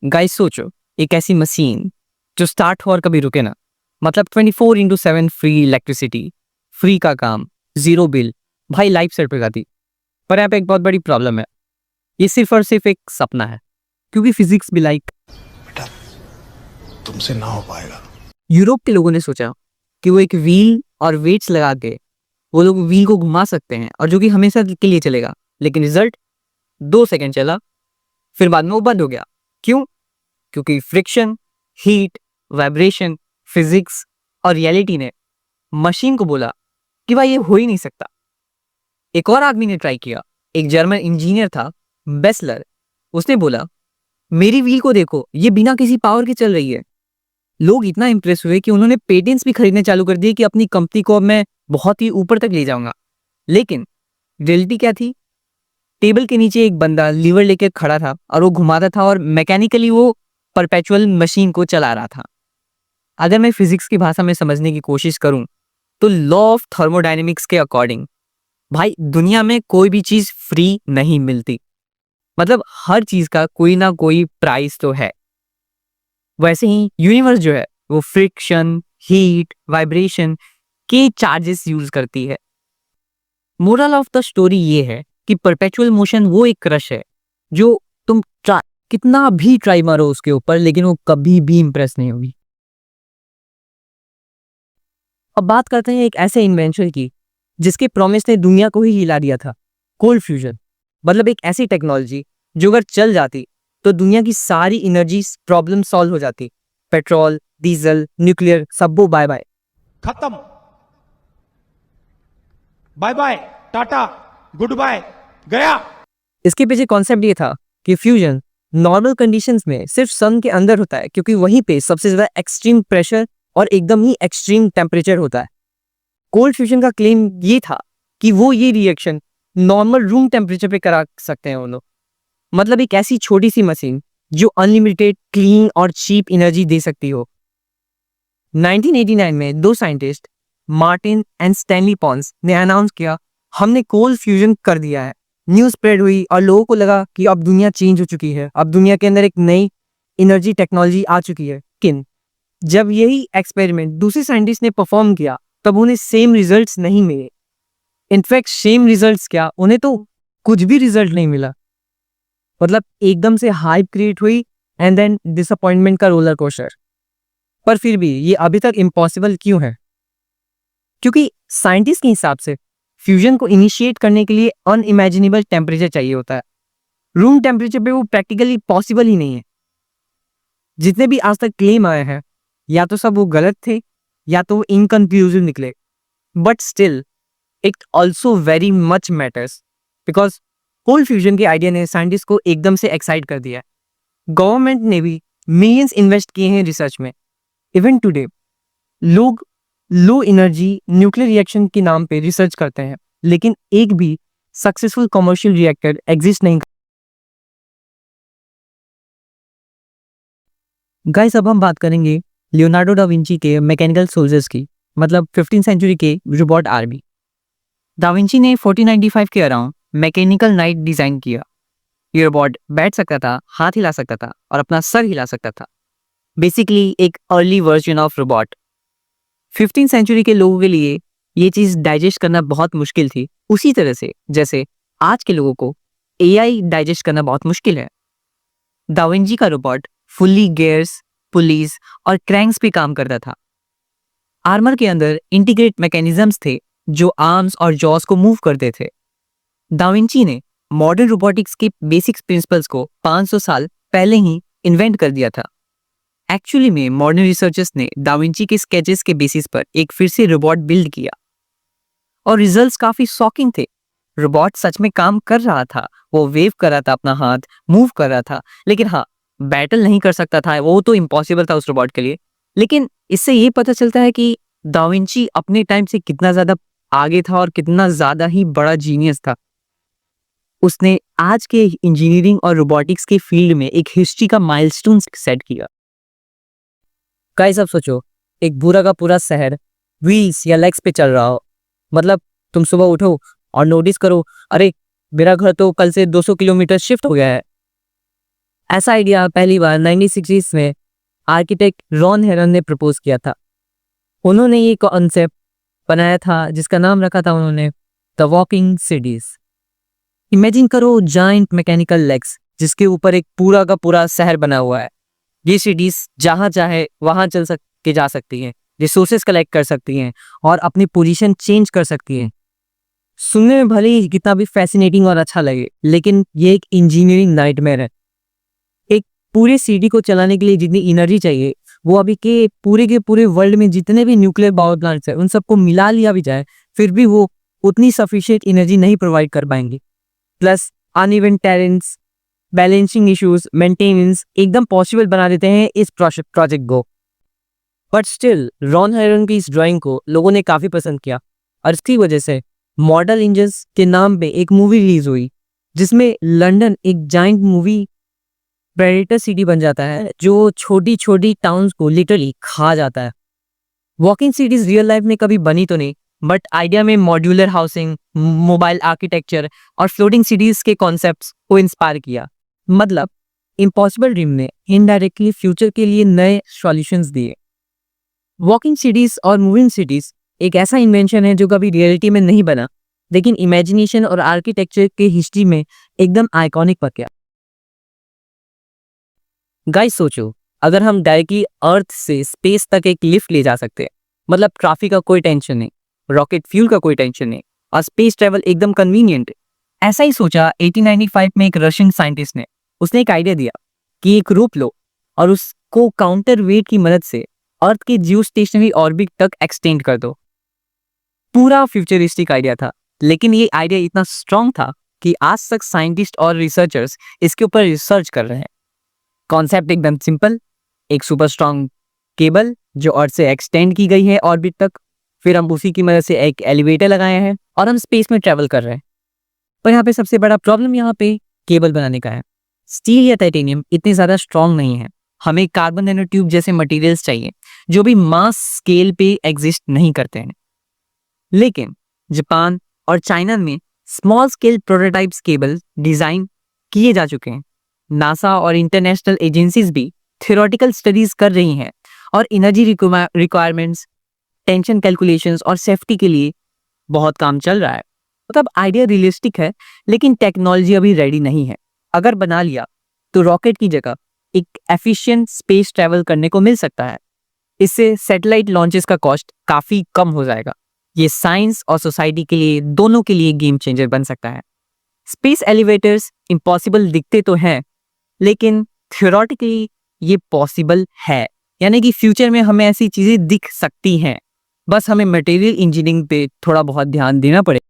Guys सोचो, एक ऐसी मशीन जो स्टार्ट हो और कभी रुके ना। मतलब 24/7 फ्री इलेक्ट्रिसिटी, फ्री का काम, जीरो बिल। भाई लाइफ सेट पे जाती। पर यहाँ पे एक बहुत बड़ी प्रॉब्लम है। ये सिर्फ और सिर्फ एक सपना है, क्योंकि फिजिक्स भी लाइक बेटा तुमसे ना हो पाएगा। यूरोप के लोगों ने सोचा कि वो एक व्हील और वेट्स लगा के वो लोग व्हील को घुमा सकते हैं, और जो कि हमेशा के लिए चलेगा। लेकिन रिजल्ट 2 सेकंड चला, फिर बाद में वो बंद हो गया। क्यों? क्योंकि फ्रिक्शन, हीट, वाइब्रेशन, फिजिक्स और रियलिटी ने मशीन को बोला कि भाई ये हो ही नहीं सकता। एक और आदमी ने ट्राई किया, एक जर्मन इंजीनियर था, बेसलर। उसने बोला मेरी व्हील को देखो, ये बिना किसी पावर के चल रही है। लोग इतना इंप्रेस हुए कि उन्होंने पेटेंट्स भी खरीदने चालू कर दिए कि अपनी कंपनी को अब मैं बहुत ही ऊपर तक ले जाऊंगा। लेकिन रियलिटी क्या थी? टेबल के नीचे एक बंदा लीवर लेके खड़ा था और वो घुमाता था, और मैकेनिकली वो परपेचुअल मशीन को चला रहा था। अगर मैं फिजिक्स की भाषा में समझने की कोशिश करूं तो लॉ ऑफ थर्मोडायनेमिक्स के अकॉर्डिंग भाई दुनिया में कोई भी चीज फ्री नहीं मिलती। मतलब हर चीज का कोई ना कोई प्राइस तो है। वैसे ही यूनिवर्स जो है वो फ्रिक्शन, हीट, वाइब्रेशन के चार्जेस यूज करती है। मोरल ऑफ द स्टोरी ये है कि परपेचुअल मोशन वो एक क्रश है जो तुम कितना भी ट्राई मारो उसके ऊपर, लेकिन वो कभी भी इंप्रेस नहीं होगी। अब बात करते हैं एक ऐसे इन्वेंशन की जिसके प्रॉमिस ने दुनिया को ही हिला दिया था। Cold fusion. मतलब एक ऐसी टेक्नोलॉजी जो अगर चल जाती तो दुनिया की सारी एनर्जी प्रॉब्लम सॉल्व हो जाती। पेट्रोल, डीजल, न्यूक्लियर सबको बाय बाय। खत्म। Bye bye, tata, goodbye, गया। इसके पीछे कॉन्सेप्ट ये था कि फ्यूजन नॉर्मल कंडीशंस में सिर्फ सन के अंदर होता है, क्योंकि वहीं पे सबसे ज्यादा एक्सट्रीम प्रेशर और एकदम ही एक्सट्रीम टेम्परेचर होता है। कोल्ड फ्यूजन का क्लेम ये था कि वो ये रिएक्शन नॉर्मल रूम टेम्परेचर पे करा सकते हैं वो लोग। मतलब एक ऐसी छोटी सी मशीन जो अनलिमिटेड क्लीन और चीप एनर्जी दे सकती हो। 1989 में दो scientist Martin and Stanley Pons ने अनाउंस किया हमने कोल्ड फ्यूजन कर दिया है। न्यूज़ स्प्रेड हुई और लोगों को लगा कि अब दुनिया चेंज हो चुकी है, अब दुनिया के अंदर एक नई एनर्जी टेक्नोलॉजी आ चुकी है। लेकिन जब यही एक्सपेरिमेंट दूसरे साइंटिस्ट ने परफॉर्म किया तब उन्हें सेम रिजल्ट्स नहीं मिले। इनफैक्ट सेम रिजल्ट्स क्या, उन्हें तो कुछ भी रिजल्ट नहीं मिला। मतलब एकदम से हाइप क्रिएट हुई एंड देन डिसअपॉइंटमेंट का रोलर कोस्टर। पर फिर भी ये अभी तक इम्पॉसिबल क्यों है? क्योंकि साइंटिस्ट के हिसाब से फ्यूजन को इनिशिएट करने के लिए अनइमेजिनेबल टेम्परेचर चाहिए होता है। रूम टेम्परेचर पे वो प्रैक्टिकली पॉसिबल ही नहीं है। जितने भी आज तक क्लेम आए हैं या तो सब वो गलत थे या तो वो इनकंक्लूसिव निकले। But still it also very much matters, because cold fusion के आइडिया ने साइंटिस्ट को एकदम से एक्साइट कर दिया। गवर्नमेंट ने भी मिलियंस इन्वेस्ट किए हैं रिसर्च में। इवन टुडे लोग लो एनर्जी न्यूक्लियर रिएक्शन के नाम पे रिसर्च करते हैं, लेकिन एक भी सक्सेसफुल कमर्शियल रिएक्टर एग्जिस्ट नहीं। गाइस अब हम बात करेंगे लियोनार्डो डा विंची के मैकेनिकल सोल्जर्स की, मतलब 15th सेंचुरी के रोबोट आर्मी। दा विंची ने 1495 के अराउंड मैकेनिकल नाइट डिजाइन किया। ये रोबोट बैठ सकता था, हाथ हिला सकता था और अपना सर हिला सकता था। बेसिकली एक early version of robot. 15th century के लोगों के लिए ये चीज डाइजेस्ट करना बहुत मुश्किल थी, उसी तरह से जैसे आज के लोगों को एआई डाइजेस्ट करना बहुत मुश्किल है। दा विंची का रोबोट फुल्ली गियर्स, पुलिस और क्रैंक्स पे काम करता था। आर्मर के अंदर इंटीग्रेट मैकेनिज्म्स थे जो आर्म्स और जॉस को मूव करते थे। दा विंची ने मॉडर्न रोबोटिक्स के बेसिक्स प्रिंसिपल्स को 500 साल पहले ही इन्वेंट कर दिया था। एक्चुअली में मॉडर्न रिसर्चर्स ने दा विंची के स्केचेस के बेसिस पर एक फिर से रोबोट बिल्ड किया और रिजल्ट्स काफी शॉकिंग थे। रोबोट सच में काम कर रहा था, वो वेव कर रहा था, अपना हाथ मूव कर रहा था। लेकिन हाँ, बैटल नहीं कर सकता था, वो तो इम्पॉसिबल था उस रोबोट के लिए। लेकिन इससे ये पता चलता है कि दा विंची अपने टाइम से कितना ज्यादा आगे था और कितना ज्यादा ही बड़ा जीनियस था। उसने आज के इंजीनियरिंग और रोबोटिक्स के फील्ड में एक हिस्ट्री का माइलस्टोन सेट किया। गाइस अब सोचो, एक पूरा का पूरा शहर व्हील्स या लेग्स पे चल रहा हो। मतलब तुम सुबह उठो और नोटिस करो, अरे मेरा घर तो कल से 200 किलोमीटर शिफ्ट हो गया है। ऐसा आइडिया पहली बार 1960s में आर्किटेक्ट रॉन हेरन ने प्रपोज किया था। उन्होंने ये कॉन्सेप्ट बनाया था जिसका नाम रखा था उन्होंने द वॉकिंग सिटीज। इमेजिन करो जाइंट मैकेनिकल लेग्स जिसके ऊपर एक पूरा का पूरा शहर बना हुआ है। ये सिटीज जहां चाहे वहां जा सकती हैं, रिसोर्सेज कलेक्ट कर सकती हैं और अपनी पोजीशन चेंज कर सकती हैं। सुनने में भले ही कितना भी फैसिनेटिंग और अच्छा लगे, लेकिन ये एक इंजीनियरिंग नाइटमेयर है। एक पूरे सिटी को चलाने के लिए जितनी एनर्जी चाहिए वो अभी के पूरे वर्ल्ड में जितने भी न्यूक्लियर पावर प्लांट्स हैं उन सबको मिला लिया भी जाए, फिर भी वो उतनी सफिशिएंट एनर्जी नहीं प्रोवाइड कर पाएंगे। Plus uneven terrains, balancing issues, maintenance एकदम पॉसिबल बना देते हैं इस प्रोजेक्ट को। बट स्टिल रॉन हेरन की इस ड्राइंग को लोगों ने काफी पसंद किया और इसकी वजह से मॉडल इंजन्स के नाम पे एक मूवी रिलीज हुई जिसमें लंदन एक जाइंट मूवी प्रेडेटर सिटी बन जाता है जो छोटी छोटी टाउन्स को लिटरली खा जाता है। वॉकिंग सिटीज रियल लाइफ में कभी बनी तो नहीं, बट आइडिया में मॉड्यूलर हाउसिंग, मोबाइल आर्किटेक्चर और फ्लोटिंग सिटीज के कॉन्सेप्ट्स को इंस्पायर किया। मतलब इम्पॉसिबल ड्रीम ने इनडायरेक्टली फ्यूचर के लिए नए सॉल्यूशंस दिए। वॉकिंग सिटीज और मूविंग सिटीज एक ऐसा इन्वेंशन है जो कभी रियलिटी में नहीं बना, लेकिन इमेजिनेशन और आर्किटेक्चर के हिस्ट्री में एकदम आइकॉनिक बन गया। गाइस सोचो, अगर हम डायरेक्टली अर्थ से स्पेस तक एक लिफ्ट ले जा सकते हैं, मतलब ट्रैफिक का कोई टेंशन नहीं, रॉकेट फ्यूल का कोई टेंशन नहीं और स्पेस ट्रैवल एकदम कन्वीनियंट है। ऐसा ही सोचा 1895 में एक रशियन साइंटिस्ट ने। उसने एक आइडिया दिया कि एक रोप लो और उसको काउंटर वेट की मदद से अर्थ के जियो स्टेशनरी ऑर्बिट तक एक्सटेंड कर दो। पूरा फ्यूचरिस्टिक आइडिया था, लेकिन ये आइडिया इतना स्ट्रांग था कि आज तक साइंटिस्ट और रिसर्चर्स इसके ऊपर रिसर्च कर रहे हैं। कॉन्सेप्ट एकदम सिंपल, एक सुपर स्ट्रांग केबल जो अर्थ से एक्सटेंड की गई है ऑर्बिट तक, फिर हम उसी की मदद से एक एलिवेटर लगाए हैं और हम स्पेस में ट्रेवल कर रहे हैं। पर यहाँ पे सबसे बड़ा प्रॉब्लम यहाँ पे केबल बनाने का है। स्टील या टाइटेनियम इतने ज़्यादा स्ट्रांग नहीं है। हमें कार्बन नैनो ट्यूब जैसे मटेरियल्स चाहिए जो भी मास स्केल पे एग्जिस्ट नहीं करते हैं। लेकिन जापान और चाइना में small scale prototypes cable design किए जा चुके हैं। नासा और इंटरनेशनल एजेंसीज भी थियोरेटिकल स्टडीज कर रही हैं और एनर्जी रिक्वायरमेंट्स, टेंशन कैलकुलेशंस और सेफ्टी के लिए बहुत काम चल रहा है। मतलब आइडिया रियलिस्टिक है, लेकिन टेक्नोलॉजी अभी रेडी नहीं है। अगर बना लिया तो रॉकेट की जगह एक एफिशिएंट स्पेस ट्रैवल करने को मिल सकता है। इससे सैटेलाइट लॉन्चेस का कॉस्ट काफ़ी कम हो जाएगा। ये साइंस और सोसाइटी के लिए, दोनों के लिए गेम चेंजर बन सकता है। स्पेस एलिवेटर्स इम्पॉसिबल दिखते तो हैं, लेकिन थियोरेटिकली ये पॉसिबल है। यानी कि फ्यूचर में हमें ऐसी चीज़ें दिख सकती हैं, बस हमें मटेरियल इंजीनियरिंग पे थोड़ा बहुत ध्यान देना पड़ेगा।